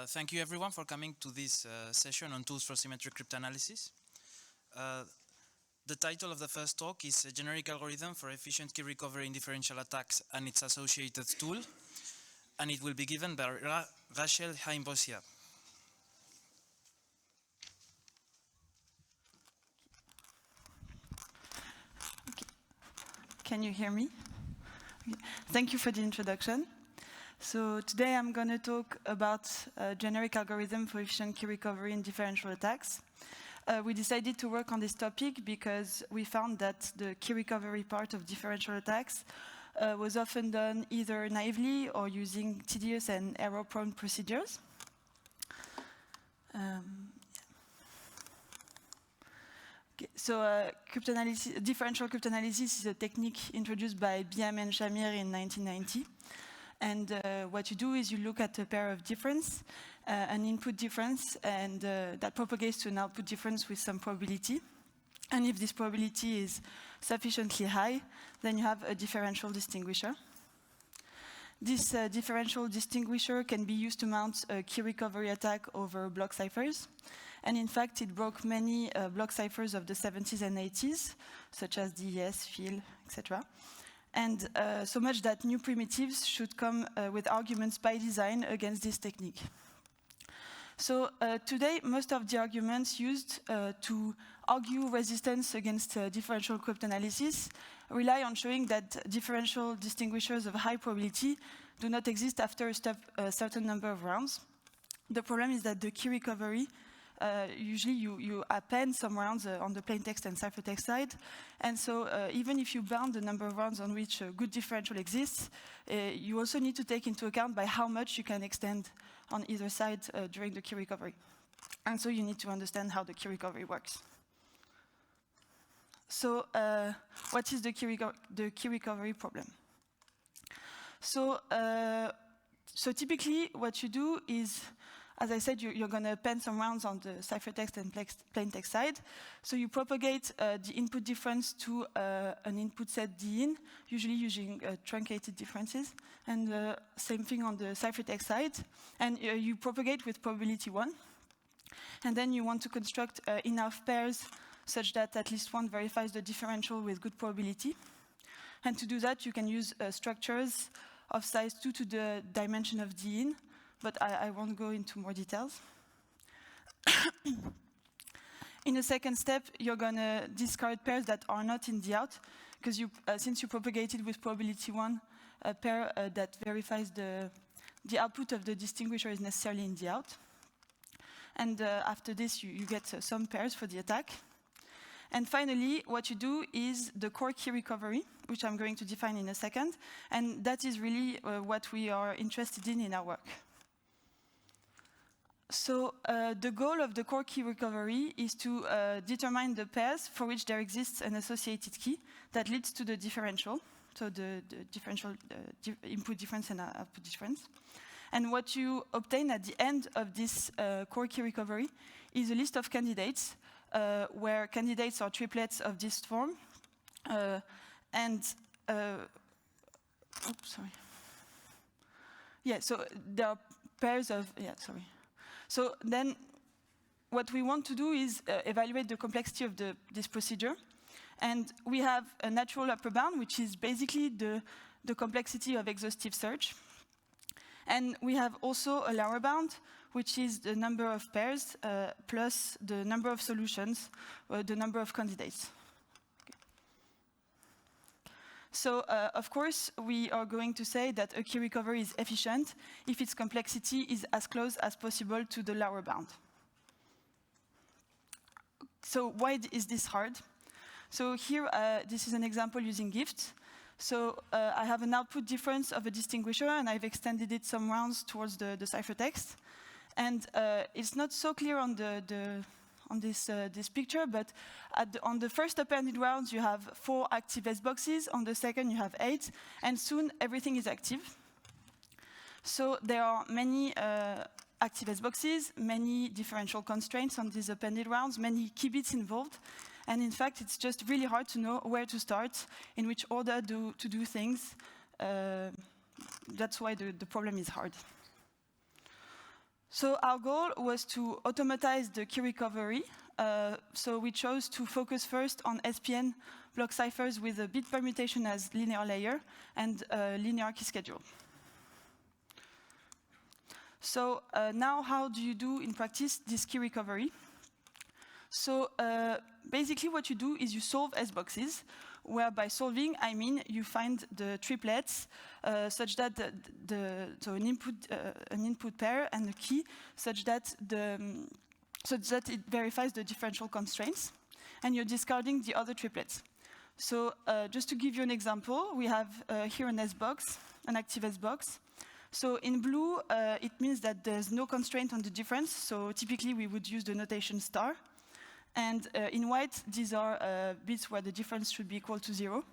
Thank you everyone for coming to this session on tools for symmetric cryptanalysis. The title of the first talk is a generic algorithm for efficient key recovery in differential attacks and its associated tool, and it will be given by Rachel Haimbosia. Can you hear me? Okay. Thank you for the introduction. So today I'm going to talk about a generic algorithm for efficient key recovery in differential attacks. We decided to work on this topic because we found that the key recovery part of differential attacks was often done either naively or using tedious and error-prone procedures. So differential cryptanalysis is a technique introduced by Biam and Shamir in 1990. And what you do is you look at a pair of difference, an input difference, and that propagates to an output difference with some probability. And if this probability is sufficiently high, then you have a differential distinguisher. This differential distinguisher can be used to mount a key recovery attack over block ciphers. And in fact, it broke many block ciphers of the 70s and 80s, such as DES, FIL, etc. And so much that new primitives should come with arguments by design against this technique. So today, most of the arguments used to argue resistance against differential cryptanalysis rely on showing that differential distinguishers of high probability do not exist after a certain number of rounds. The problem is that the key recovery, usually you append some rounds on the plaintext and ciphertext side. And so even if you bound the number of rounds on which a good differential exists, you also need to take into account by how much you can extend on either side during the key recovery. And so you need to understand how the key recovery works. So what is the key recovery problem? So typically what you do is, as I said, you're going to append some rounds on the ciphertext and plaintext side. So you propagate the input difference to an input set DIN, usually using truncated differences. And same thing on the ciphertext side. And you propagate with probability 1. And then you want to construct enough pairs such that at least one verifies the differential with good probability. And to do that, you can use structures of size 2 to the dimension of DIN. But I won't go into more details. In the second step, you're going to discard pairs that are not in the out, because since you propagated with probability 1, a pair that verifies the output of the distinguisher is necessarily in the out. And after this, you get some pairs for the attack. And finally, what you do is the core key recovery, which I'm going to define in a second. And that is really what we are interested in our work. So the goal of the core key recovery is to determine the pairs for which there exists an associated key that leads to the differential, so the differential input difference and output difference. And what you obtain at the end of this core key recovery is a list of candidates, where candidates are triplets of this form. Oops, sorry. Yeah, so there are pairs of, So then what we want to do is evaluate the complexity of this procedure. And we have a natural upper bound, which is basically the complexity of exhaustive search. And we have also a lower bound, which is the number of pairs plus the number of solutions, the number of candidates. Okay. So, of course, we are going to say that a key recovery is efficient if its complexity is as close as possible to the lower bound. So why is this hard? So here, this is an example using gifts. So I have an output difference of a distinguisher, and I've extended it some rounds towards the ciphertext. And it's not so clear on this picture, but on the first appended rounds, you have 4 active S boxes. On the second, you have 8. And soon, everything is active. So there are many active S boxes, many differential constraints on these appended rounds, many key bits involved. And in fact, it's just really hard to know where to start, in which order to do things. That's why the problem is hard. So our goal was to automatize the key recovery. So we chose to focus first on SPN block ciphers with a bit permutation as linear layer and linear key schedule. So now how do you do in practice this key recovery? So basically what you do is you solve S boxes, where by solving I mean you find the triplets such that so an input pair and a key such that it verifies the differential constraints, and you're discarding the other triplets. So just to give you an example, we have here an S box, an active S box. So in blue, it means that there's no constraint on the difference. So typically we would use the notation star. And in white, these are bits where the difference should be equal to 0.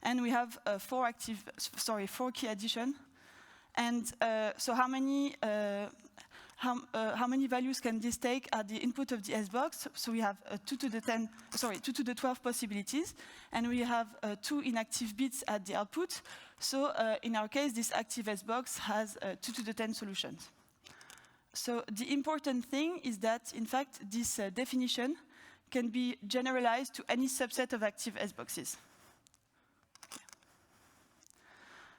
And we have 4 key addition. And so how many values can this take at the input of the S box? So we have 2 to the 12 possibilities, and we have 2 inactive bits at the output. So in our case, this active S box has 2 to the 10 solutions. So the important thing is that, in fact, this definition can be generalized to any subset of active S boxes.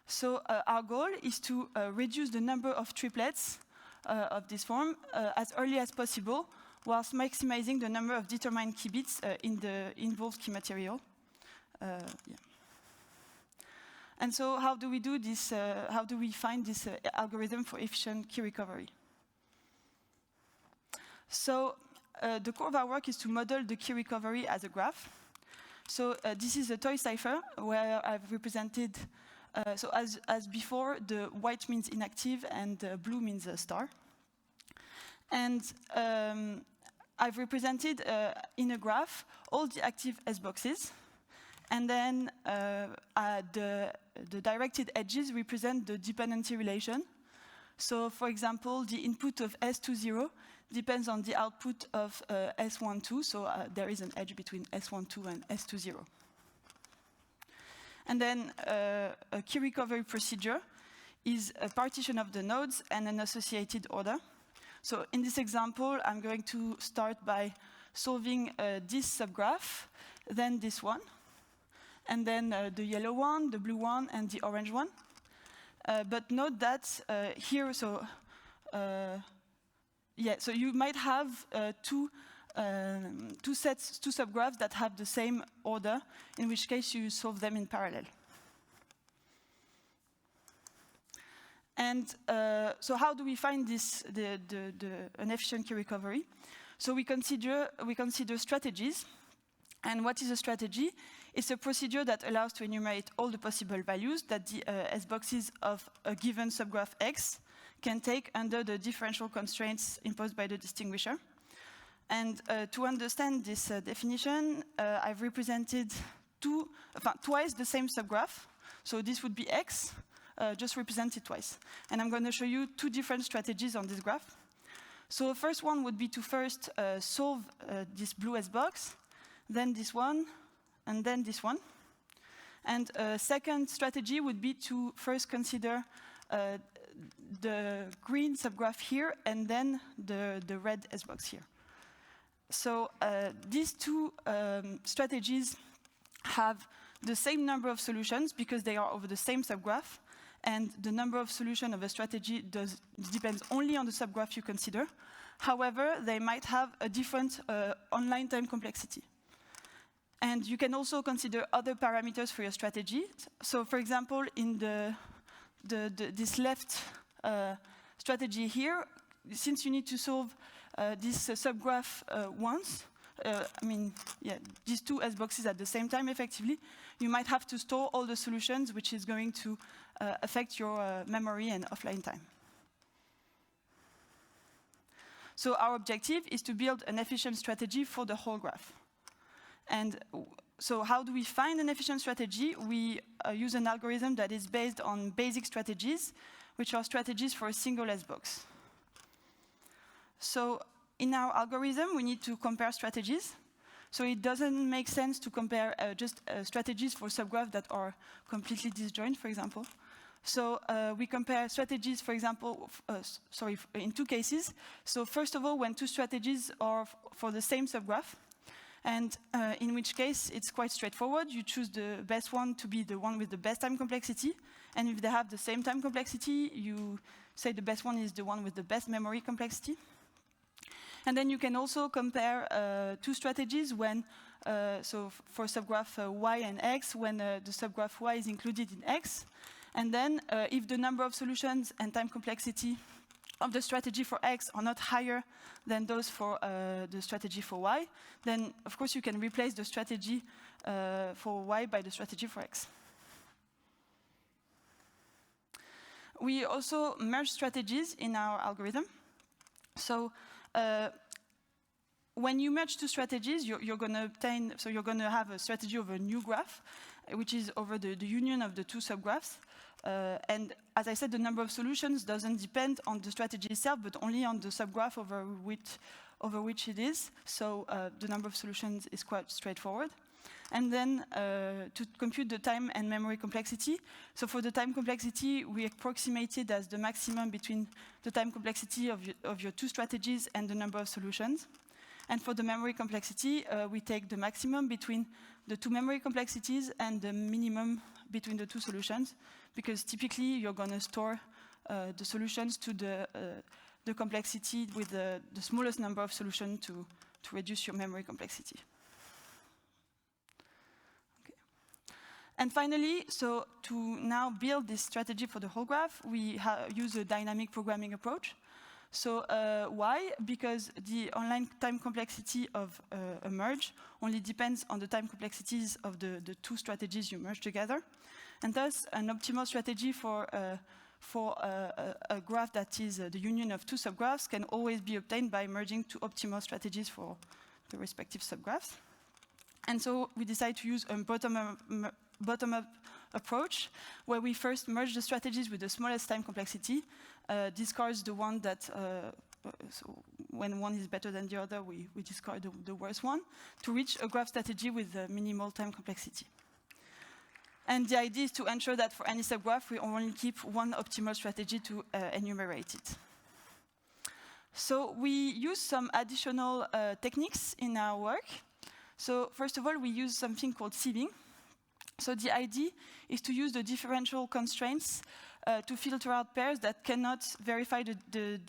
So our goal is to reduce the number of triplets of this form as early as possible, whilst maximizing the number of determined key bits in the involved key material. And so how do we do this? How do we find this algorithm for efficient key recovery? So the core of our work is to model the key recovery as a graph. So this is a toy cipher where I've represented, so as before, the white means inactive and blue means a star. And I've represented in a graph all the active S boxes. And then the directed edges represent the dependency relation. So for example, the input of S20 depends on the output of S12, so there is an edge between S12 and S20. And then a key recovery procedure is a partition of the nodes and an associated order. So in this example, I'm going to start by solving this subgraph, then this one, and then the yellow one, the blue one, and the orange one. But note that here, so so you might have two subgraphs that have the same order, in which case you solve them in parallel. And so how do we find this an efficient key recovery? So we consider strategies. And what is a strategy? It's a procedure that allows to enumerate all the possible values that the S boxes of a given subgraph X can take under the differential constraints imposed by the distinguisher. And to understand this definition, I've represented twice the same subgraph. So this would be X, just represented twice. And I'm going to show you 2 different strategies on this graph. So the first one would be to first solve this blue S box, then this one, and then this one. And a second strategy would be to first consider the green subgraph here, and then the red S box here. So these 2 strategies have the same number of solutions because they are over the same subgraph, and the number of solutions of a strategy depends only on the subgraph you consider. However, they might have a different online time complexity. And you can also consider other parameters for your strategy. So for example, in this left strategy here, since you need to solve this subgraph once, these 2 S boxes at the same time effectively, you might have to store all the solutions, which is going to affect your memory and offline time. So our objective is to build an efficient strategy for the whole graph. And so how do we find an efficient strategy? We use an algorithm that is based on basic strategies, which are strategies for a single S box. So in our algorithm, we need to compare strategies. So it doesn't make sense to compare just strategies for subgraphs that are completely disjoint, for example. So we compare strategies, for example, in two cases. So first of all, when two strategies are for the same subgraph, and in which case it's quite straightforward. You choose the best one to be the one with the best time complexity. And if they have the same time complexity, you say the best one is the one with the best memory complexity. And then you can also compare two strategies when, so for subgraph y and x, when the subgraph y is included in x. And then if the number of solutions and time complexity of the strategy for x are not higher than those for the strategy for y, then of course you can replace the strategy for y by the strategy for x. We also merge strategies in our algorithm. So when you merge two strategies, you're going to obtain, so you're going to have a strategy over a new graph, which is over the union of the two subgraphs. And as I said, the number of solutions doesn't depend on the strategy itself, but only on the subgraph over which it is. So the number of solutions is quite straightforward. And then to compute the time and memory complexity. So for the time complexity, we approximated as the maximum between the time complexity of your two strategies and the number of solutions. And for the memory complexity, we take the maximum between the two memory complexities and the minimum between the two solutions, because typically you're going to store the solutions to the complexity with the smallest number of solutions to reduce your memory complexity. Okay. And finally, so to now build this strategy for the whole graph, we use a dynamic programming approach. So why? Because the online time complexity of a merge only depends on the time complexities of the two strategies you merge together. And thus, an optimal strategy for a graph that is the union of two subgraphs can always be obtained by merging two optimal strategies for the respective subgraphs. And so we decide to use a bottom-up approach, where we first merge the strategies with the smallest time complexity, discards the one that, so when one is better than the other, we discard the worst one, to reach a graph strategy with a minimal time complexity. And the idea is to ensure that for any subgraph, we only keep one optimal strategy to enumerate it. So we use some additional techniques in our work. So first of all, we use something called sieving. So the idea is to use the differential constraints to filter out pairs that cannot verify the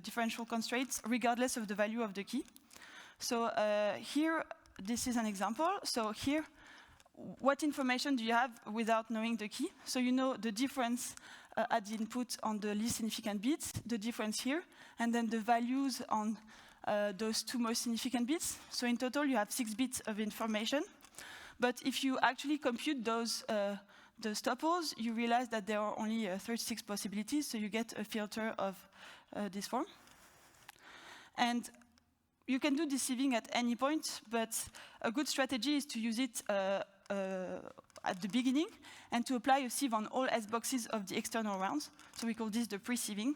differential constraints regardless of the value of the key. So here, this is an example. So here, what information do you have without knowing the key? So you know the difference at the input on the least significant bits, the difference here, and then the values on those two most significant bits. So in total, you have 6 bits of information. But if you actually compute those tuples, you realize that there are only 36 possibilities, so you get a filter of this form. And you can do this sieving at any point, but a good strategy is to use it at the beginning and to apply a sieve on all S boxes of the external rounds. So we call this the pre-sieving.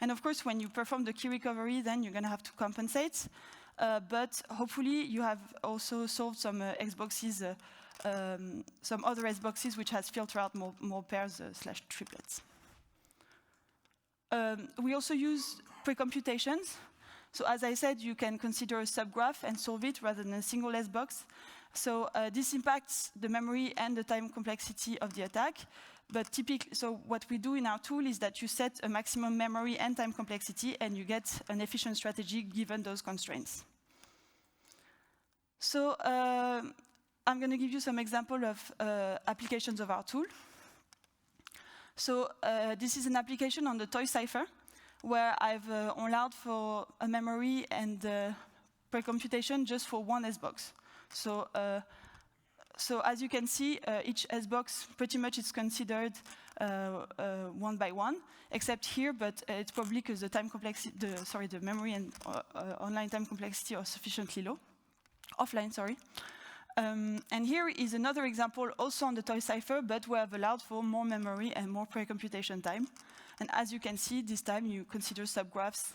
And of course, when you perform the key recovery, then you're going to have to compensate. But hopefully, you have also solved some X boxes, some other S boxes which has filtered out more pairs / triplets. We also use pre-computations. So as I said, you can consider a subgraph and solve it rather than a single S box. So this impacts the memory and the time complexity of the attack. But typically, so what we do in our tool is that you set a maximum memory and time complexity, and you get an efficient strategy given those constraints. So I'm going to give you some example of applications of our tool. So this is an application on the toy cipher, where I've allowed for a memory and pre-computation just for one S box. So as you can see, each S box pretty much is considered one by one, except here, but it's probably because the time complexity, the memory and online time complexity are sufficiently low. Offline, sorry. And here is another example also on the toy cipher, but we have allowed for more memory and more pre-computation time. And as you can see, this time you consider subgraphs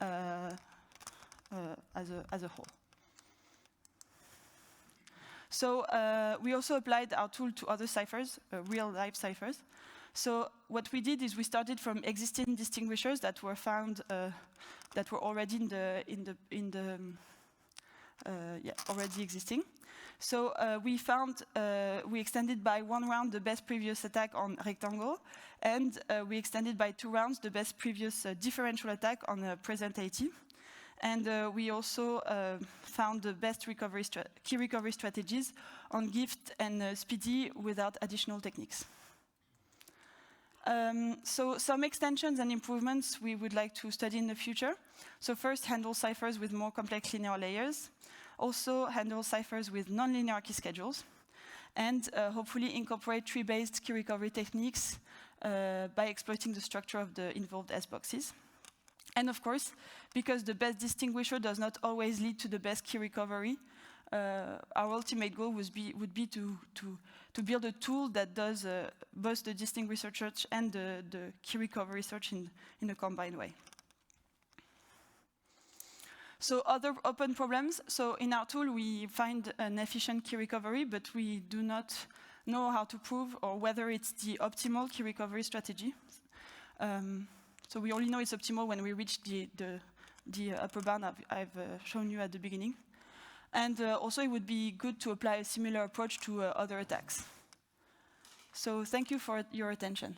as a whole. So we also applied our tool to other ciphers, real-life ciphers. So what we did is we started from existing distinguishers that were found, that were already already existing. So we extended by 1 round the best previous attack on rectangle, and we extended by 2 rounds the best previous differential attack on present 80. And we also found the best key recovery strategies on gift and speedy without additional techniques. So some extensions and improvements we would like to study in the future. So first, handle ciphers with more complex linear layers. Also handle ciphers with non-linear key schedules. And hopefully incorporate tree-based key recovery techniques by exploiting the structure of the involved S-boxes. And of course, because the best distinguisher does not always lead to the best key recovery, our ultimate goal would be to build a tool that does both the distinguisher search and the key recovery search in a combined way. So other open problems. So in our tool, we find an efficient key recovery, but we do not know how to prove or whether it's the optimal key recovery strategy. So we only know it's optimal when we reach the upper bound I've shown you at the beginning. And also it would be good to apply a similar approach to other attacks. So thank you for your attention.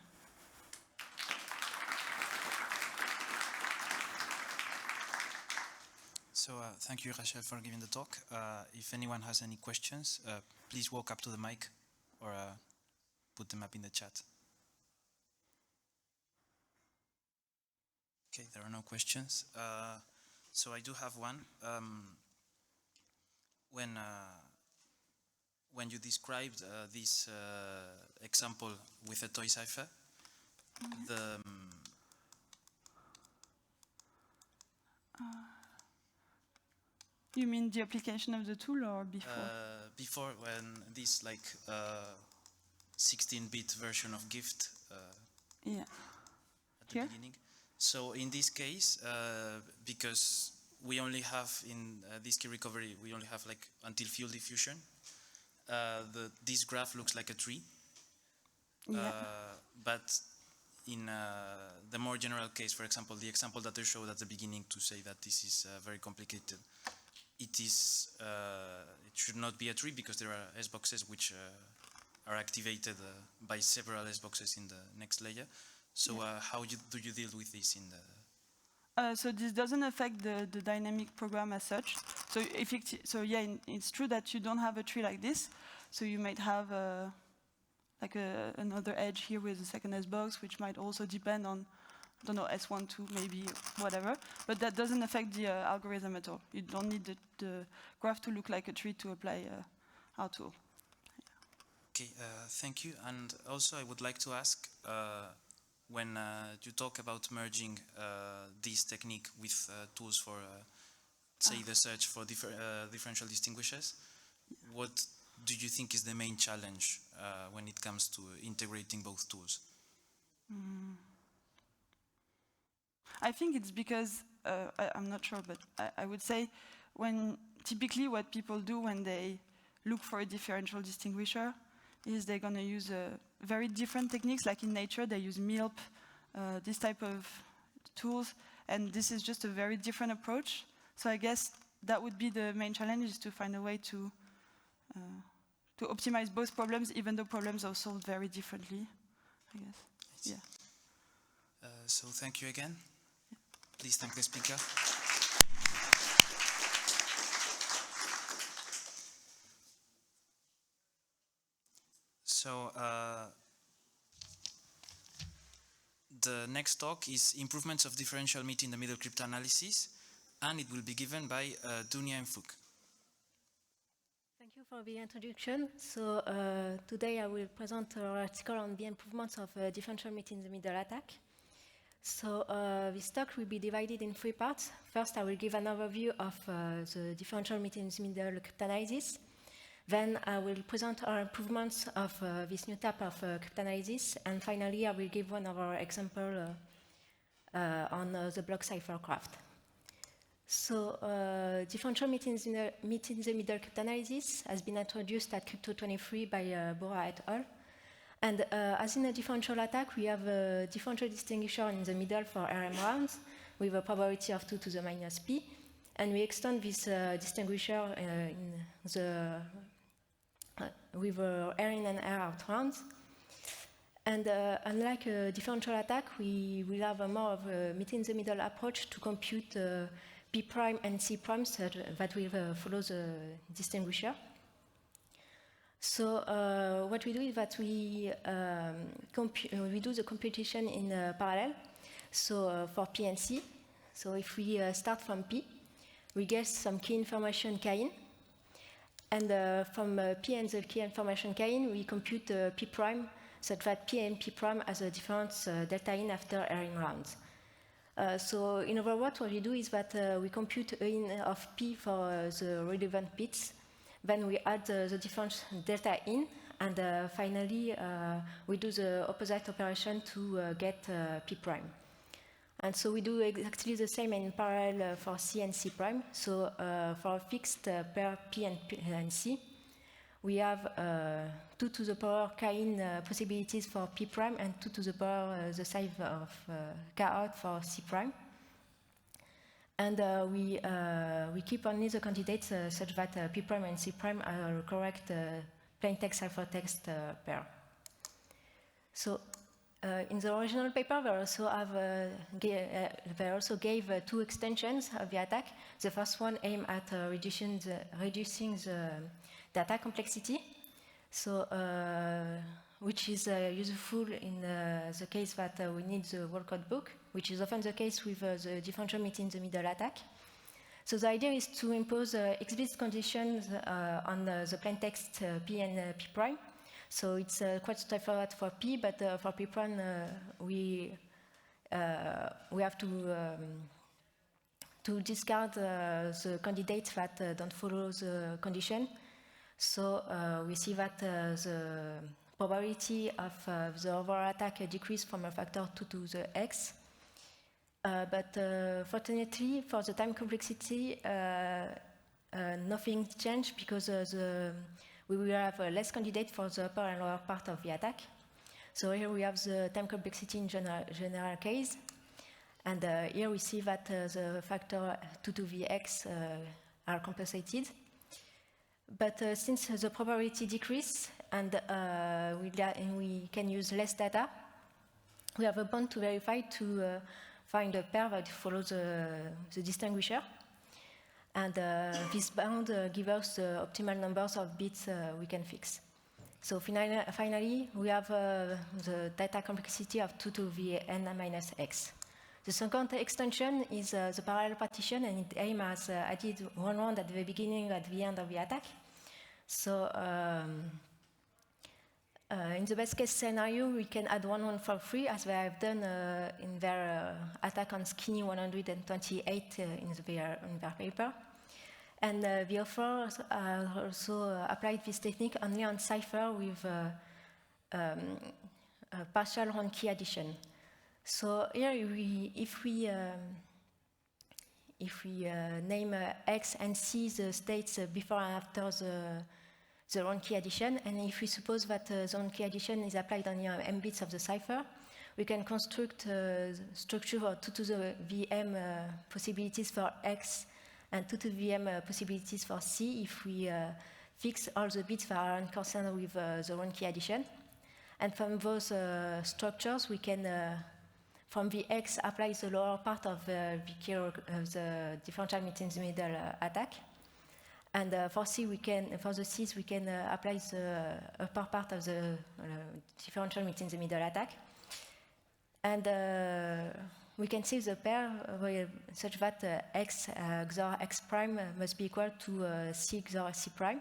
So thank you, Rachel, for giving the talk. If anyone has any questions, please walk up to the mic or put them up in the chat. Okay, there are no questions. So I do have one. When you described this example with a toy cipher, you mean the application of the tool or before? Before, when this 16-bit version of gift at the beginning. So in this case, because we only have in this key recovery, we only have until field diffusion, this graph looks like a tree. But in the more general case, for example, the example that I showed at the beginning to say that this is very complicated, it should not be a tree because there are S-boxes which are activated by several S-boxes in the next layer. So how do you deal with this in the... So this doesn't affect the dynamic program as such. So it's true that you don't have a tree like this. So you might have another edge here with a second S-box, which might also depend on, I don't know, S1, 2, maybe, whatever. But that doesn't affect the algorithm at all. You don't need the graph to look like a tree to apply our tool. Okay, thank you. And also I would like to ask, when you talk about merging this technique with tools for, say, the search for differential distinguishers, what do you think is the main challenge when it comes to integrating both tools? I think it's because, I'm not sure, but I would say typically what people do when they look for a differential distinguisher is they're going to use very different techniques. Like in nature, they use MILP, this type of tools, and this is just a very different approach. So I guess that would be the main challenge, is to find a way to optimize both problems, even though problems are solved very differently, I guess. Yeah. So thank you again. Yeah. Please thank the speaker. So the next talk is improvements of differential meet-in-the-middle cryptanalysis, and it will be given by Dunia Mfouk. Thank you for the introduction. So today I will present our article on the improvements of differential meet-in-the-middle attack. So this talk will be divided in 3 parts. First, I will give an overview of the differential meet-in-the-middle cryptanalysis. Then I will present our improvements of this new type of cryptanalysis. And finally, I will give one of our examples on the block cipher craft. So differential meet-in-the-middle cryptanalysis has been introduced at Crypto 23 by Bora et al. And as in a differential attack, we have a differential distinguisher in the middle for RM rounds with a probability of 2 to the minus p. And we extend this distinguisher with R in and R out rounds. And unlike a differential attack, we will have a more of a meet-in-the-middle approach to compute P prime and C prime that will follow the distinguisher. So what we do is that we do the computation in parallel. So for P and C, so if we start from P, we get some key information K in. And from P and the key information K in, we compute P prime such that P and P prime has a difference delta in after R in rounds. So in other words, what we do is that we compute A in of P for the relevant bits. Then we add the difference delta in, and finally we do the opposite operation to get P prime. And so we do exactly the same in parallel for C and C prime. So for a fixed pair P and C, we have 2 to the power K in possibilities for P prime and 2 to the power the size of K out for C prime. And we keep only the candidates such that P prime and C prime are correct plain text ciphertext pair. So in the original paper, they also gave 2 extensions of the attack. The first one aimed at reducing the data complexity, so which is useful in the case that we need the whole code book, which is often the case with the differential meet-in-the-middle attack. So the idea is to impose explicit conditions on the plain text P and P prime. So it's quite straightforward for P, but for P prime we have to discard the candidates that don't follow the condition. So we see that the probability of the overall attack decreased from a factor 2 to the x. But fortunately, for the time complexity, nothing changed because we will have less candidates for the upper and lower part of the attack. So here we have the time complexity in general case. And here we see that the factor 2 to the x are compensated. But since the probability decrease and we can use less data, we have a bound to verify to find a pair that follows the distinguisher. And this bound gives us the optimal numbers of bits we can fix. So finally we have the data complexity of 2 to the n minus x. The second extension is the parallel partition, and it aims as added one round at the beginning at the end of the attack. So in the best case scenario, we can add one for free, as they have done in their attack on Skinny 128 in their paper. And the authors also applied this technique only on cipher with partial round key addition. So here, if we name X and C the states before and after the round key addition, and if we suppose that the round key addition is applied on m bits of the cipher, we can construct a structure for 2 to the VM possibilities for X and 2 to the VM possibilities for C if we fix all the bits that are concerned with the round key addition. And from those structures, we can from the X apply the lower part of the differential meet-in-the-middle attack. And for C, for the C's, we can apply the upper part of the differential meet-in-the-middle attack. And we can see the pair such that X XOR X prime must be equal to C XOR C prime.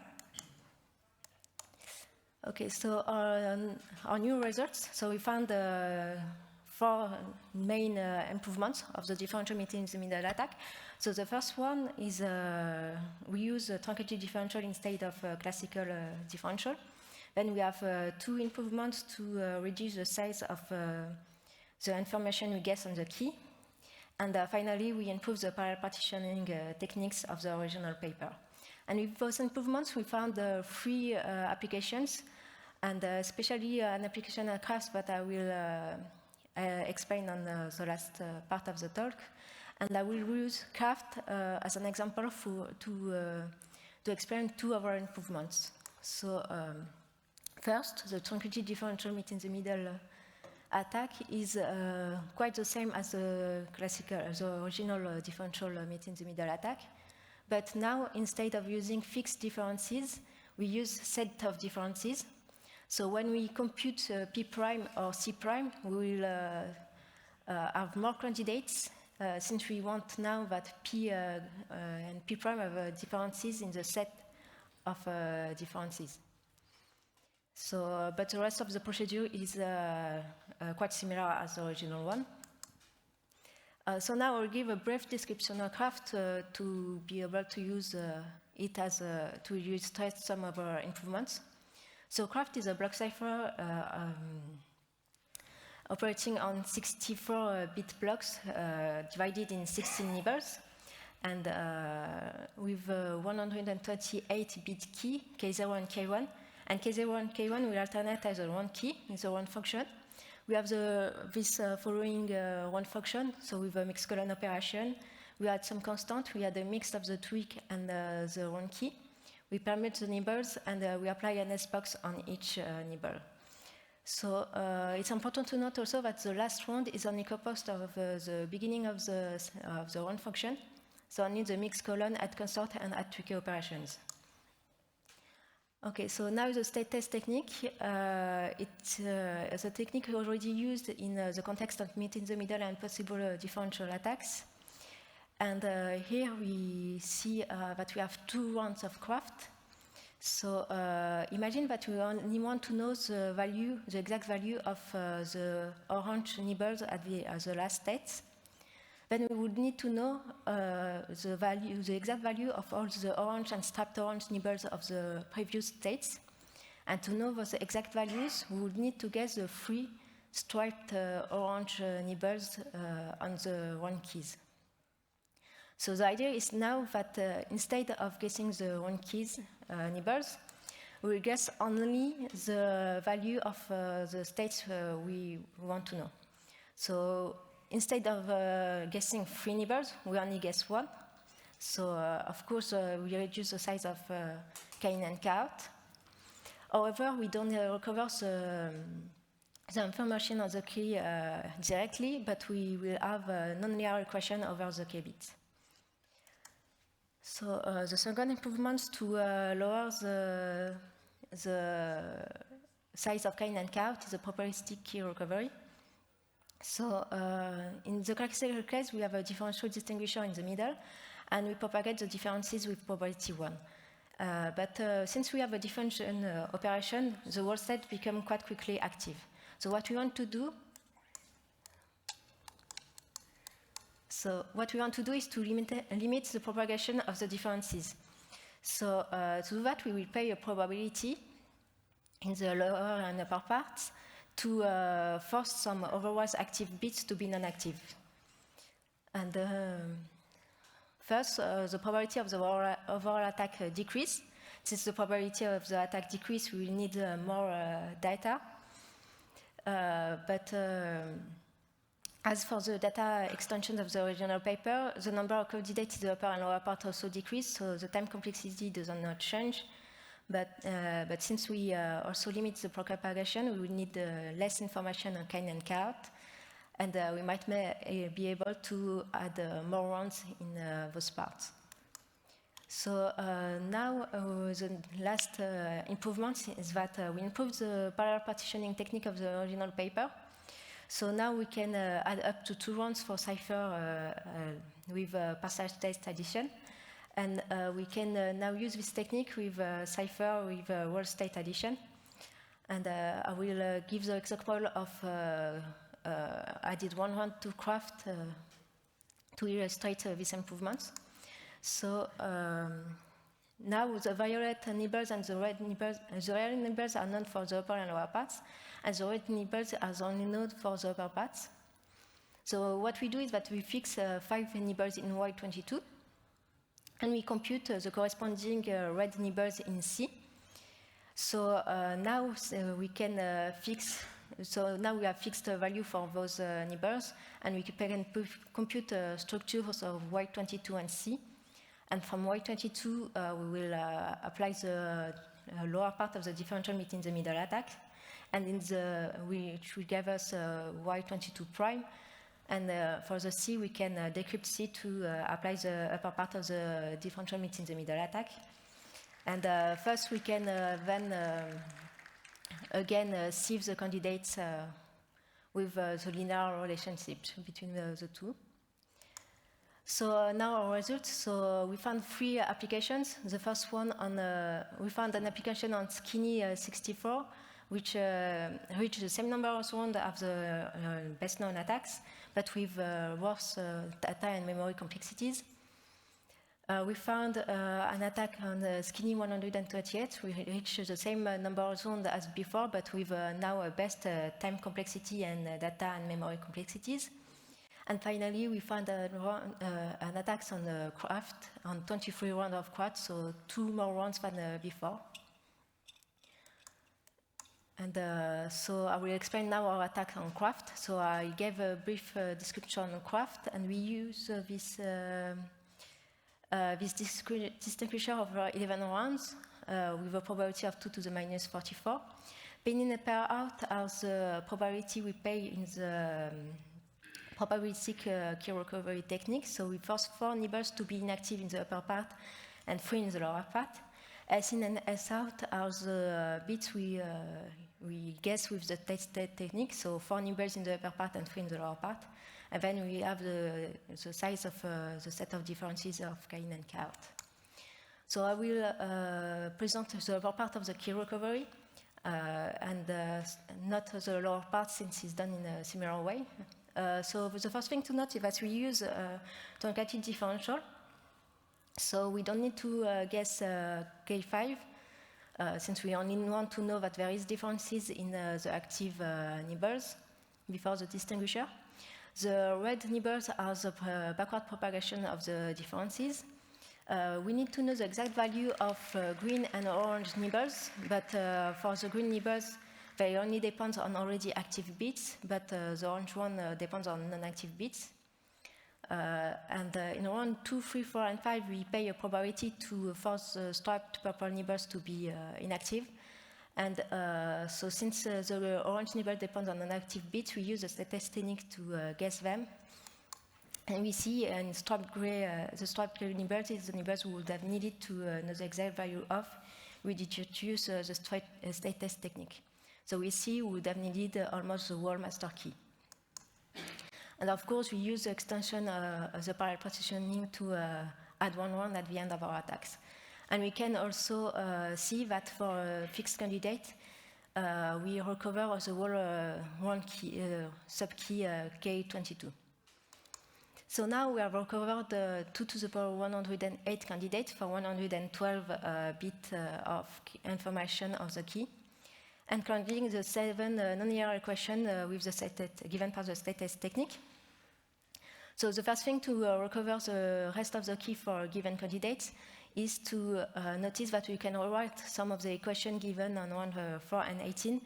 Okay, so our new results. So we found 4 main improvements of the differential meet-in-the-middle attack. So the first one is we use a truncated differential instead of classical differential. Then we have 2 improvements to reduce the size of the information we guess on the key. And finally, we improve the parallel partitioning techniques of the original paper. And with those improvements, we found 3 applications and especially an application of craft that I will explain on the last part of the talk. And I will use craft as an example to explain two of our improvements. So first, the tranquility differential meet in the middle attack is quite the same as the original differential meet in the middle attack. But now, instead of using fixed differences, we use set of differences. So when we compute P prime or C prime, we will have more candidates, since we want now that P and P prime have differences in the set of differences. So, but the rest of the procedure is quite similar as the original one. So now I'll give a brief description of craft to be able to use it as to illustrate some of our improvements. So craft is a block cipher operating on 64-bit blocks divided in 16 nibbles, and with 128-bit key, K0 and K1. And K0 and K1 will alternate as a one key in the one function. We have this following one function, so with a mixed colon operation. We had some constant, we had a mix of the tweak and the one key. We permit the nibbles, and we apply an S box on each nibble. So it's important to note also that the last round is only composed of the beginning of the one function, so only the mixed colon, add constant, and add tweak operations. Okay, so now the state test technique. It's a technique already used in the context of meet in the middle and possible differential attacks. And here we see that we have two rounds of craft. So imagine that we only want to know the value, the exact value of the orange nibbles at the last state. Then we would need to know the exact value of all the orange and striped orange nibbles of the previous states. And to know those exact values, we would need to guess the three striped orange nibbles on the one keys. So the idea is now that instead of guessing the one keys nibbles, we will guess only the value of the states we want to know. So instead of guessing three nibbles, we only guess one. So of course, we reduce the size of K in and K out. However, we don't recover the information of the key directly, but we will have a nonlinear equation over the K bits. So the second improvement to lower the size of K in and K out is the probabilistic key recovery. So in the classical case, we have a differential distinguisher in the middle, and we propagate the differences with probability 1. But since we have a differential operation, the whole state becomes quite quickly active. So what we want to do is to limit the propagation of the differences. So to do that, we will pay a probability in the lower and upper parts to force some otherwise active bits to be non-active. And first, the probability of the overall attack decrease. Since the probability of the attack decrease, we will need more data. But as for the data extension of the original paper, the number of candidates in the upper and lower part also decreased, so the time complexity does not change. But since we also limit the propagation, we will need less information on K in and K out, and we might be able to add more rounds in those parts. So now the last improvement is that we improved the parallel partitioning technique of the original paper. So now we can add up to 2 rounds for cipher with partial state addition. And we can now use this technique with cipher with whole state addition. And I will give the example of I did 1 round to craft to illustrate these improvements. So now the violet nibbles and the red nibbles are known for the upper and lower parts, and the red nibbles are only known for the upper parts. So what we do is that we fix 5 nibbles in Y22, and we compute the corresponding red nibbles in C. So now we can fix. So now we have fixed value for those neighbors, and we can compute structures of Y22 and C. And from Y22, we will apply the lower part of the differential meeting the middle attack, and which will give us Y22 prime. And for the C, we can decrypt C to apply the upper part of the differential meeting the middle attack. And first, we can then again sieve the candidates with the linear relationship between the two. So now our results. So we found 3 applications. The first one we found an application on Skinny 64, which reached the same number of rounds as the best known attacks, but with worse data and memory complexities. We found an attack on Skinny 128. We reached the same number of zones as before, but with now a best time complexity and data and memory complexities. And finally, we found an attack on craft, on 23 rounds of craft, so 2 more rounds than before. And so I will explain now our attack on craft. So I gave a brief description on craft, and we use this distinguisher of 11 rounds with a probability of 2 to the minus 44. Pinning a pair out as the probability we pay in the probabilistic key recovery technique. So we force 4 neighbors to be inactive in the upper part and 3 in the lower part. S in and S out are the bits we guess with the tested technique. So 4 neighbors in the upper part and 3 in the lower part. And then we have the size of the set of differences of K in and K out. So I will present the upper part of the key recovery and not the lower part, since it's done in a similar way. So the first thing to note is that we use truncated differential. So we don't need to guess K5, since we only want to know that there is differences in the active neighbors before the distinguisher. The red neighbors are the backward propagation of the differences. We need to know the exact value of green and orange neighbors, but for the green neighbors, they only depend on already active bits, but the orange one depends on non-active bits. And in round 2, 3, 4, and 5, we pay a probability to force the striped purple neighbors to be inactive. And so since the orange neighbor depends on non-active bits, we use a statistic technique to guess them. And we see in striped gray, the striped gray neighbors is the neighbors we would have needed to know the exact value of. We did use the state test technique. So we see we would have needed almost the whole master key. And of course, we use the extension of the parallel partitioning to add 1 round at the end of our attacks. And we can also see that for a fixed candidate, we recover the whole one key, subkey K22. So now we have recovered the 2 to the power 108 candidate for 112 bit of information of the key, and counting the 7 nonlinear equation with the given by the state test technique. So the first thing to recover the rest of the key for given candidates is to notice that we can rewrite some of the equation given on 1, 4, and 18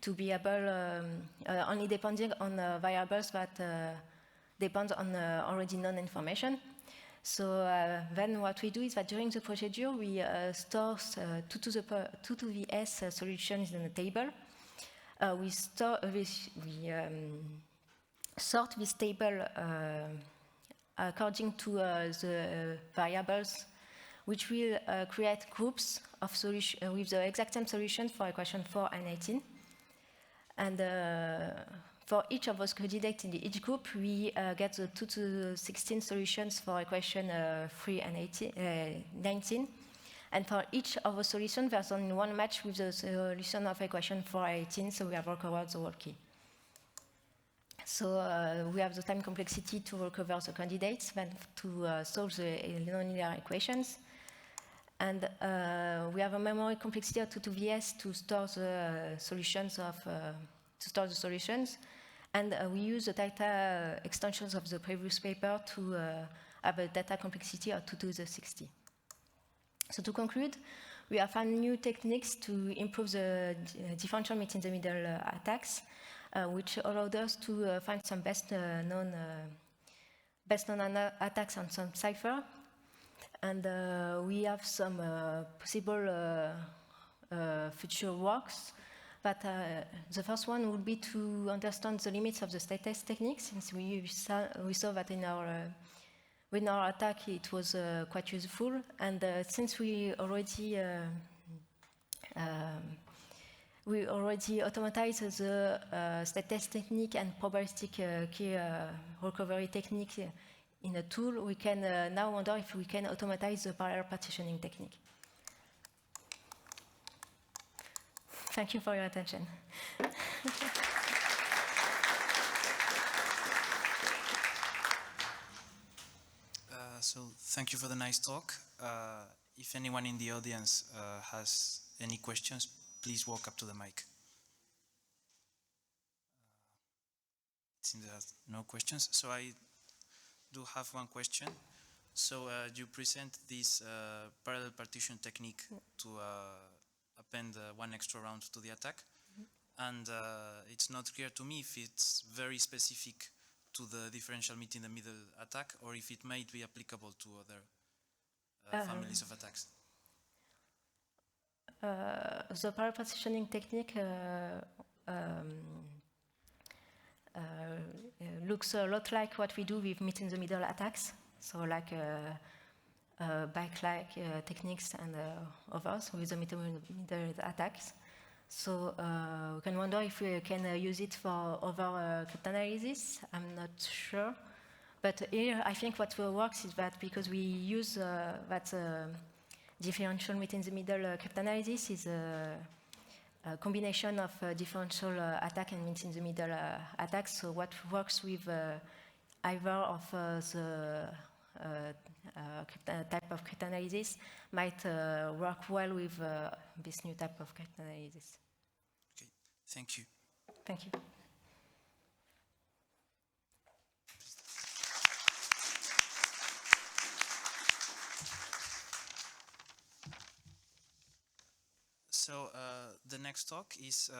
to be able only depending on variables that depend on already known information. So then what we do is that during the procedure, we store 2 to the S solutions in a table. We sort this table according to the variables, which will create groups of solutions with the exact same solutions for equation 4 and 18. And for each of those candidates in each group, we get the 2 to 16 solutions for equation 3 and 19. And for each of the solutions, there's only one match with the solution of equation 4 and 18, so we have recovered the whole key. So we have the time complexity to recover the candidates, then to solve the nonlinear equations. And we have a memory complexity of 2 to the S to store the solutions And we use the data extensions of the previous paper to have a data complexity of 2 to the 60. So to conclude, we have found new techniques to improve the differential meet in the middle attacks, which allowed us to find some best known attacks on some cipher. And we have some possible future works. But the first one would be to understand the limits of the state test technique, since we saw that in our attack it was quite useful. And since we already automatized the state test technique and probabilistic key recovery technique in a tool, we can now wonder if we can automatize the parallel partitioning technique. Thank you for your attention. So thank you for the nice talk. If anyone in the audience has any questions, please walk up to the mic. It seems there are no questions. So I do have one question. So you present this parallel partition technique to append one extra round to the attack. And it's not clear to me if it's very specific to the differential meet in the middle attack, or if it might be applicable to other families of attacks. The parallel partitioning technique looks a lot like what we do with meet in the middle attacks, so like bike-like techniques and others with the meet in the middle attacks. So we can wonder if we can use it for other cryptanalysis. I'm not sure. But here, I think what works is that because we use that differential meet in the middle cryptanalysis is a combination of differential attack and meet in the middle attacks. So what works with either of the type of cryptanalysis might work well with this new type of cryptanalysis. Okay, thank you. Thank you. So the next talk is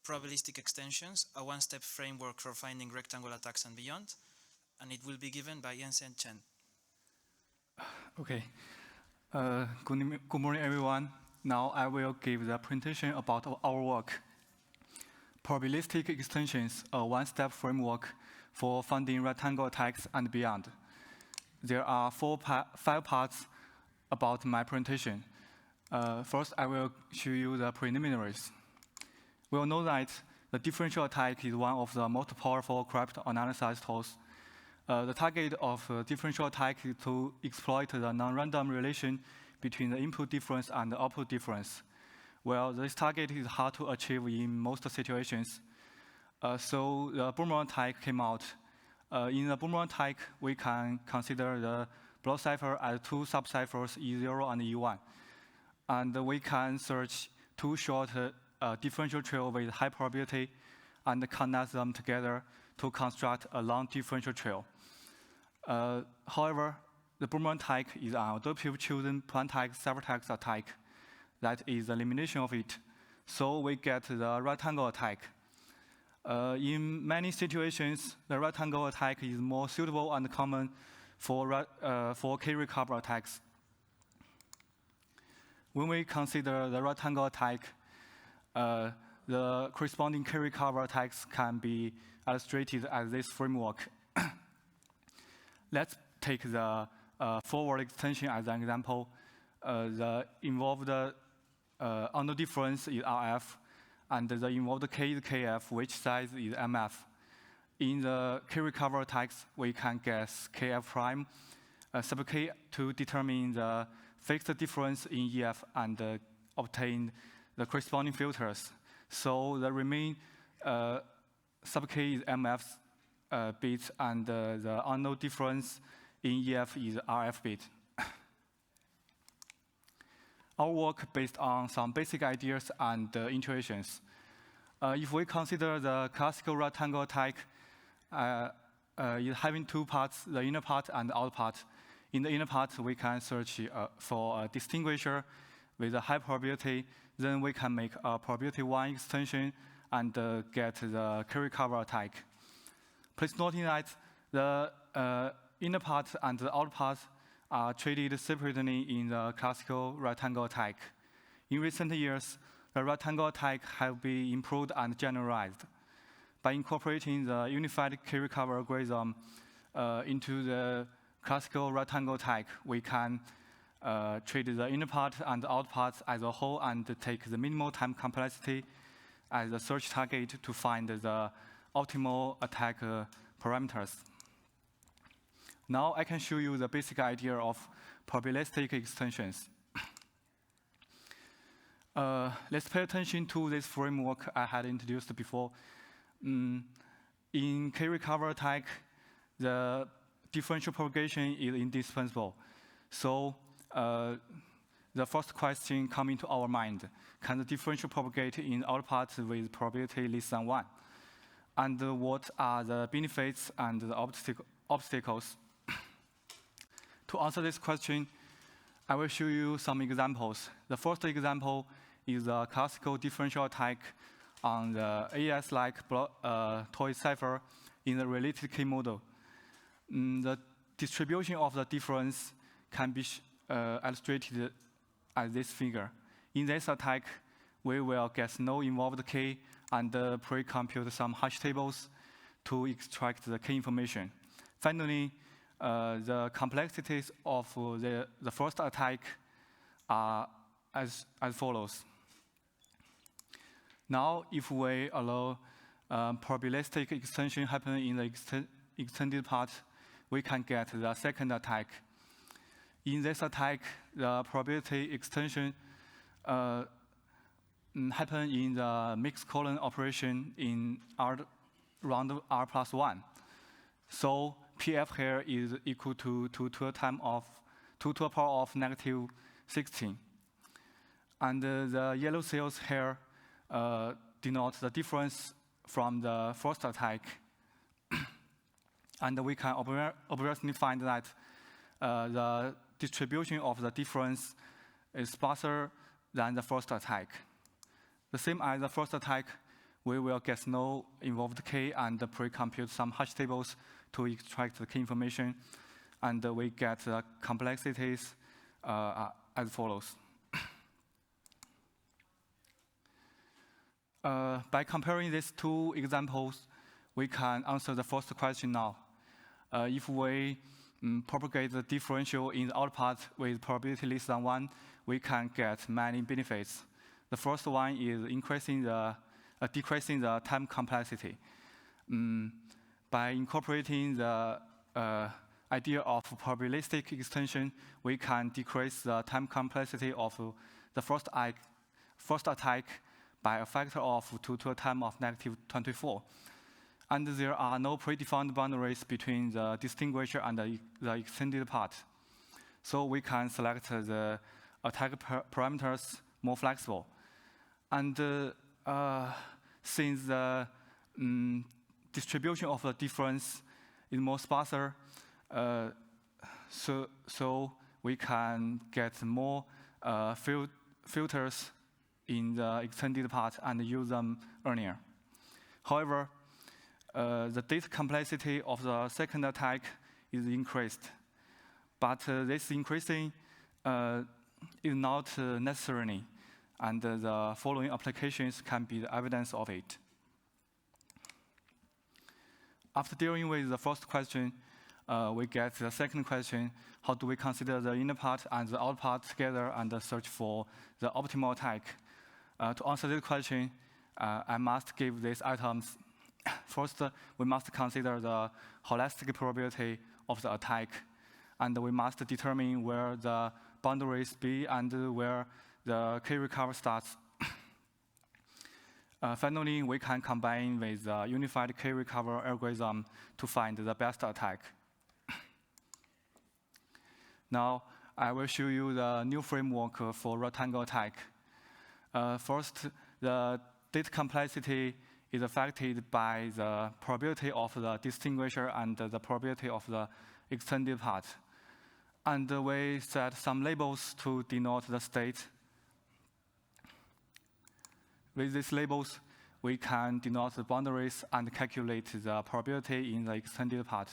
probabilistic extensions, a one-step framework for finding rectangle attacks and beyond, and it will be given by Yansen Chen. Okay. Good morning, everyone. Now I will give the presentation about our work. Probabilistic extensions, a one-step framework for finding rectangle attacks and beyond. There are 5 parts about my presentation. First, I will show you the preliminaries. We all know that the differential attack is one of the most powerful cryptanalysis tools. The target of differential attack is to exploit the non-random relation between the input difference and the output difference. Well, this target is hard to achieve in most situations. So the boomerang attack came out. In the boomerang attack, we can consider the block cipher as 2 subciphers E0 and E1. And we can search 2 short differential trails with high probability and connect them together to construct a long differential trail. However, the boomerang attack is an adaptive chosen plain text ciphertext attack. That is the elimination of it. So we get the rectangle attack. In many situations, the rectangle attack is more suitable and common for key recovery attacks. When we consider the rectangle attack, the corresponding key recovery attacks can be illustrated as this framework. Let's take the forward extension as an example. The involved unknown difference is RF, and the involved K is KF, which size is MF. In the K recovery attacks, we can guess KF prime, sub K to determine the fixed difference in EF and obtain the corresponding filters. So the remaining sub K is MF bit, and the unknown difference in EF is RF bit. Our work based on some basic ideas and intuitions. If we consider the classical rectangle attack having 2 parts, the inner part and the outer part. In the inner part, we can search for a distinguisher with a high probability, then we can make a probability 1 extension and get the carry cover attack. Please note that the inner part and the outer part are treated separately in the classical rectangle attack. In recent years, the rectangle attack has been improved and generalized. By incorporating the unified carry cover algorithm into the classical rectangle attack, we can treat the inner part and the outer part as a whole and take the minimal time complexity as the search target to find the optimal attack parameters. Now I can show you the basic idea of probabilistic extensions. Let's pay attention to this framework I had introduced before. In carry cover attack, the differential propagation is indispensable. So the first question coming to our mind, can the differential propagate in outer part with probability less than 1? And what are the benefits and the obstacles? To answer this question, I will show you some examples. The first example is a classical differential attack on the AES-like toy cipher in the related key model. The distribution of the difference can be illustrated as this figure. In this attack, we will guess no involved key and pre-compute some hash tables to extract the key information. Finally, the complexities of the first attack are as follows. Now, if we allow probabilistic extension happen in the extended part, we can get the second attack. In this attack, the probability extension happen in the mixed column operation in round R plus 1. So PF here is equal to 2 to the power of negative 16. And the yellow cells here denote the difference from the first attack. And we can obviously find that the distribution of the difference is sparser than the first attack. The same as the first attack, we will guess no involved key and pre-compute some hash tables to extract the key information, and we get the complexities as follows. By comparing these two examples, we can answer the first question now. If we propagate the differential in the outer part with probability less than 1, we can get many benefits. The first one is decreasing the time complexity. By incorporating the idea of probabilistic extension, we can decrease the time complexity of the first attack by a factor of 2 to the time of negative 24. And there are no predefined boundaries between the distinguisher and the extended part. So we can select the attack parameters more flexible. And since the distribution of the difference is more sparser, so we can get more filters in the extended part and use them earlier. However, the data complexity of the second attack is increased. But this increasing is not necessarily, and the following applications can be the evidence of it. After dealing with the first question, we get the second question: how do we consider the inner part and the outer part together and search for the optimal attack? To answer this question, I must give these items. First, we must consider the holistic probability of the attack, and we must determine where the boundaries be and where the key recovery starts. Finally, we can combine with the unified key recovery algorithm to find the best attack. Now, I will show you the new framework for rectangle attack. First, the data complexity is affected by the probability of the distinguisher and the probability of the extended part. And we set some labels to denote the state with these labels, we can denote the boundaries and calculate the probability in the extended part.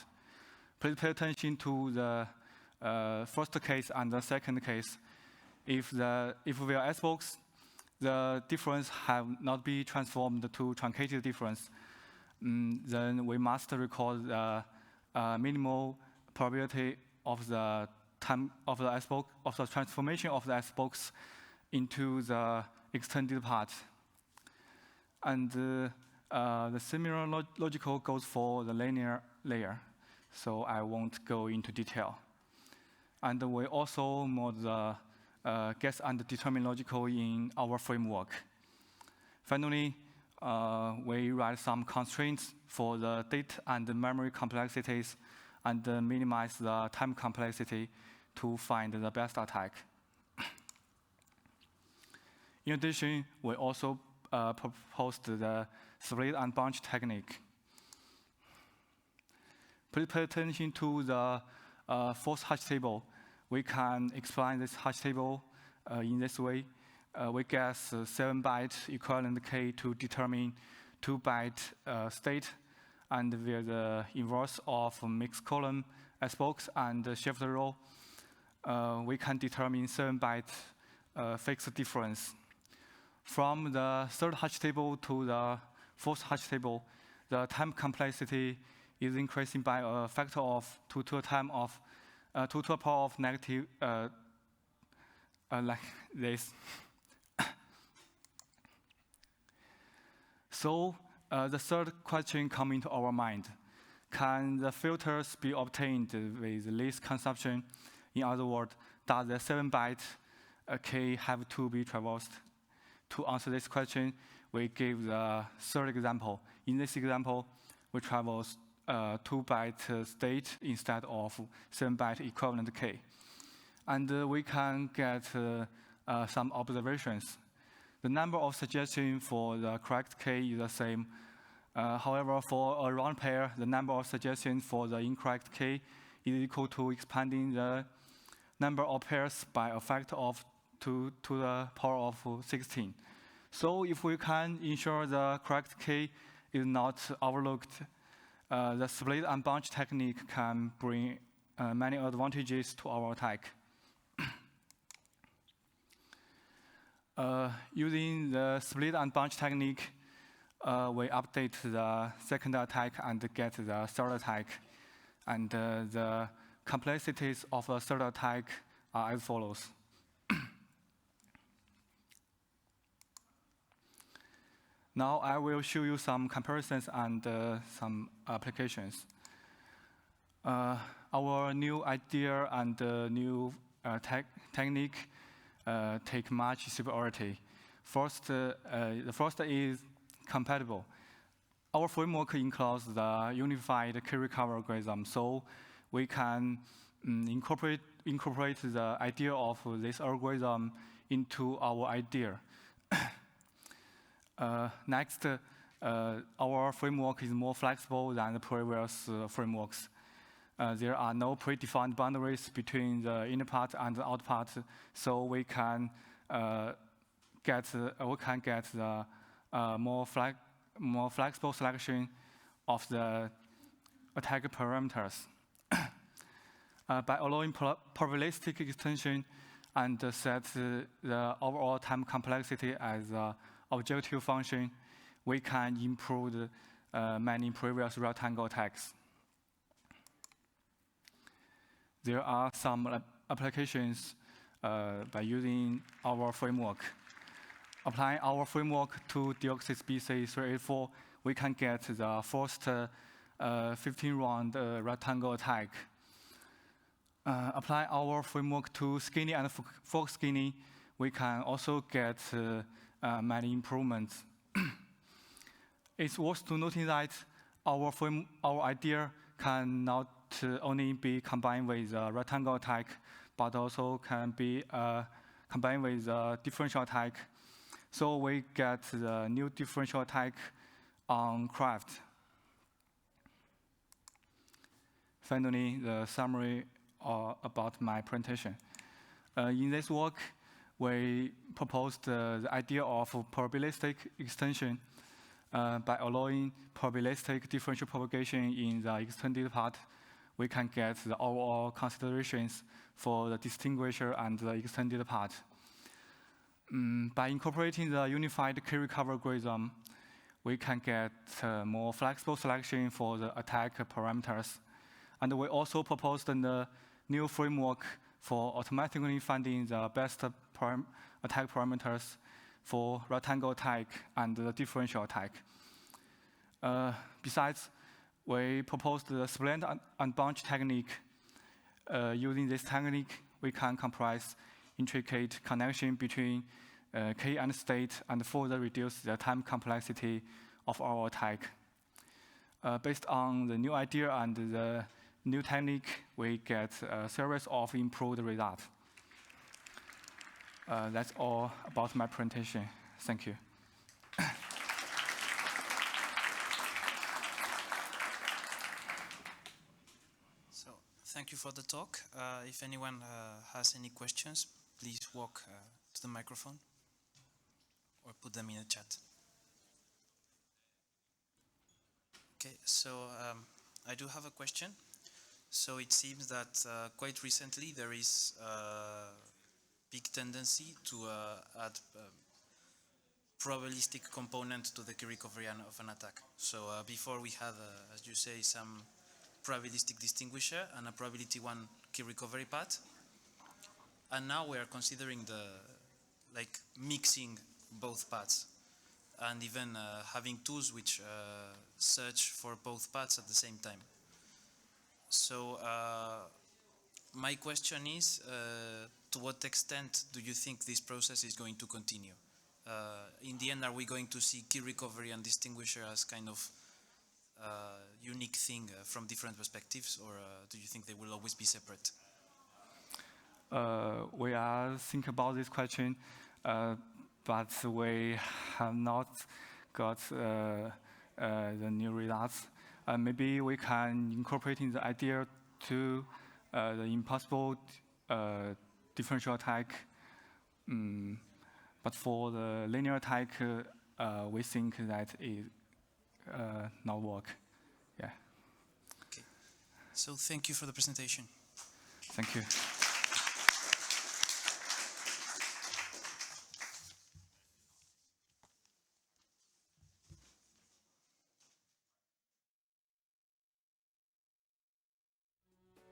Please pay attention to the first case and the second case. If we are S-box, the difference have not been transformed to truncated difference, then we must record the minimal probability of the time of the S-box, of the transformation of the S-box into the extended part. And the similar logical goes for the linear layer, so I won't go into detail. And we also mod the guess and determine logical in our framework. Finally, we write some constraints for the date and the memory complexities and minimize the time complexity to find the best attack. In addition, we also proposed the split and bunch technique. Please pay attention to the fourth hash table. We can explain this hash table in this way. We guess 7-byte equivalent k to determine 2-byte state, and with the inverse of mixed column S-box and shift row, we can determine 7-byte fixed difference. From the third hash table to the fourth hash table, the time complexity is increasing by a factor of 2 to the power of negative, like this. So the third question comes into our mind. Can the filters be obtained with least consumption? In other words, does the 7-byte k have to be traversed? To answer this question, we give the third example. In this example, we traverse 2-byte state instead of 7-byte equivalent k. And we can get some observations. The number of suggestions for the correct k is the same. However, for a round pair, the number of suggestions for the incorrect k is equal to expanding the number of pairs by a factor of 2 to the power of 16. So if we can ensure the correct k is not overlooked, the split and bunch technique can bring many advantages to our attack. Using the split and bunch technique, we update the second attack and get the third attack. And the complexities of the third attack are as follows. Now I will show you some comparisons and some applications. Our new idea and new technique take much superiority. First, the first is compatible. Our framework includes the unified key recovery algorithm, so we can incorporate the idea of this algorithm into our idea. Next, our framework is more flexible than the previous frameworks. There are no predefined boundaries between the inner part and the outer part, so we can get the more flexible selection of the attack parameters. By allowing probabilistic extension and set the overall time complexity as an objective function, we can improve many previous rectangle attacks. There are some applications by using our framework. Applying our framework to Deoxys BC384, we can get the first 15-round rectangle attack. Apply our framework to Skinny and Fox Skinny, we can also get many improvements. It's worth to notice that our idea can not only be combined with a rectangle attack, but also can be combined with a differential attack. So we get the new differential attack on craft. Finally, the summary about my presentation. In this work, we proposed the idea of probabilistic extension by allowing probabilistic differential propagation in the extended part. We can get the overall considerations for the distinguisher and the extended part. By incorporating the unified key-recovery algorithm, we can get more flexible selection for the attack parameters. And we also proposed a new framework for automatically finding the best attack parameters for rectangle attack and the differential attack. Besides, we proposed the split and bunch technique. Using this technique, we can comprise intricate connection between key and state and further reduce the time complexity of our attack. Based on the new idea and the new technique, we get a series of improved results. That's all about my presentation. Thank you. So, thank you for the talk. If anyone has any questions, please walk to the microphone or put them in the chat. Okay, so I do have a question. So it seems that quite recently there is a big tendency to add probabilistic component to the key recovery of an attack. So before we had, as you say, some probabilistic distinguisher and a probability one key recovery path. And now we are considering mixing both paths and even having tools which search for both paths at the same time. So my question is, to what extent do you think this process is going to continue? In the end, are we going to see key recovery and distinguisher as kind of unique thing from different perspectives, or do you think they will always be separate? We are thinking about this question, but we have not got the new results. Maybe we can incorporate the idea to the impossible differential attack. But for the linear attack, we think that it not work. Yeah. Okay. So thank you for the presentation. Thank you.